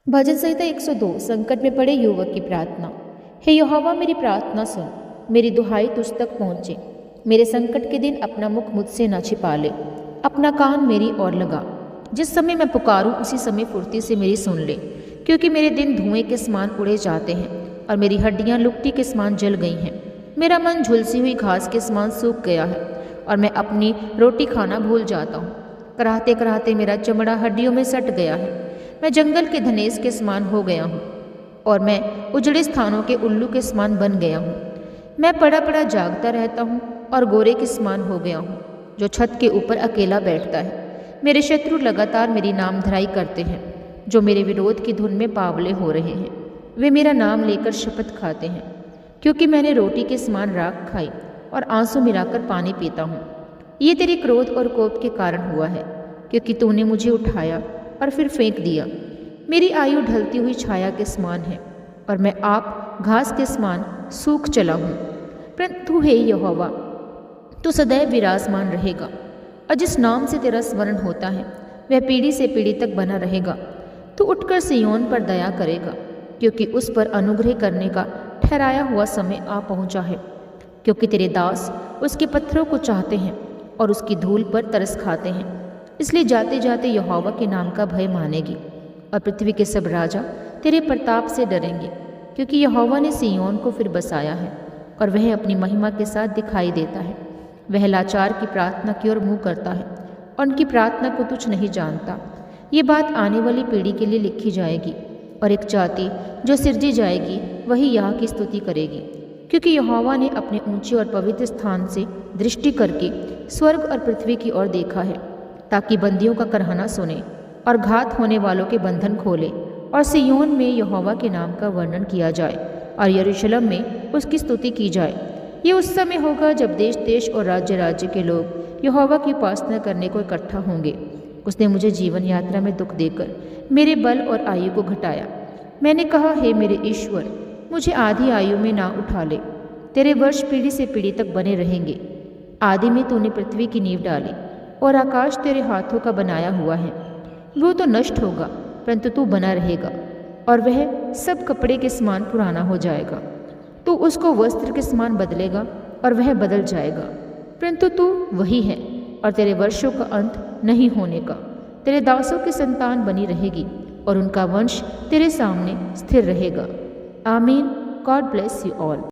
भजन संहिता 102 संकट में पड़े युवक की प्रार्थना। हे यहोवा, मेरी प्रार्थना सुन, मेरी दुहाई तुझ तक पहुँचे। मेरे संकट के दिन अपना मुख मुझसे न छिपा ले, अपना कान मेरी ओर लगा। जिस समय मैं पुकारूं उसी समय फुर्ती से मेरी सुन ले, क्योंकि मेरे दिन धुएं के समान उड़े जाते हैं और मेरी हड्डियां लुकटी के समान जल गई हैं। मेरा मन झुलसी हुई घास के समान सूख गया है और मैं अपनी रोटी खाना भूल जाता हूँ। कराहते कराहते मेरा चमड़ा हड्डियों में सट गया है। मैं जंगल के धनेश के समान हो गया हूँ और मैं उजड़े स्थानों के उल्लू के समान बन गया हूँ। मैं पड़ा पड़ा जागता रहता हूँ और गोरे के समान हो गया हूँ, जो छत के ऊपर अकेला बैठता है। मेरे शत्रु लगातार मेरी नामधराई करते हैं, जो मेरे विरोध की धुन में पावले हो रहे हैं। वे मेरा नाम लेकर शपथ खाते हैं, क्योंकि मैंने रोटी के समान राख खाई और आंसू मिलाकर पानी पीता हूँ। ये तेरे क्रोध और कोप के कारण हुआ है, क्योंकि तूने मुझे उठाया और फिर फेंक दिया। मेरी आयु ढलती हुई छाया के समान है और मैं आप घास के समान सूख चला हूँ। परंतु हे यहोवा, तू सदैव विराजमान रहेगा और जिस नाम से तेरा स्मरण होता है वह पीढ़ी से पीढ़ी तक बना रहेगा। तू उठकर सिय्योन पर दया करेगा, क्योंकि उस पर अनुग्रह करने का ठहराया हुआ समय आ पहुँचा है। क्योंकि तेरे दास उसके पत्थरों को चाहते हैं और उसकी धूल पर तरस खाते हैं। इसलिए जाते जाते यहोवा के नाम का भय मानेगी और पृथ्वी के सब राजा तेरे प्रताप से डरेंगे, क्योंकि यहोवा ने सिय्योन को फिर बसाया है और वह अपनी महिमा के साथ दिखाई देता है। वह लाचार की प्रार्थना की ओर मुँह करता है और उनकी प्रार्थना को तुच्छ नहीं जानता। ये बात आने वाली पीढ़ी के लिए लिखी जाएगी और एक जाति जो सिरजी जाएगी वही यहाँ की स्तुति करेगी, क्योंकि यहोवा ने अपने ऊंचे और पवित्र स्थान से दृष्टि करके स्वर्ग और पृथ्वी की ओर देखा है, ताकि बंदियों का करहना सुने और घात होने वालों के बंधन खोले। और सिय्योन में यहोवा के नाम का वर्णन किया जाए और यरूशलेम में उसकी स्तुति की जाए। ये उस समय होगा जब देश देश और राज्य राज्य के लोग यहोवा की उपासना करने को इकट्ठा होंगे। उसने मुझे जीवन यात्रा में दुख देकर मेरे बल और आयु को घटाया। मैंने कहा, हे मेरे ईश्वर, मुझे आधी आयु में ना उठा ले। तेरे वर्ष पीढ़ी से पीढ़ी तक बने रहेंगे। आदि में तूने पृथ्वी की नींव डाली और आकाश तेरे हाथों का बनाया हुआ है। वो तो नष्ट होगा, परंतु तू बना रहेगा और वह सब कपड़े के समान पुराना हो जाएगा। तू उसको वस्त्र के समान बदलेगा और वह बदल जाएगा, परंतु तू वही है और तेरे वर्षों का अंत नहीं होने का। तेरे दासों की संतान बनी रहेगी और उनका वंश तेरे सामने स्थिर रहेगा। आमीन। God bless you all.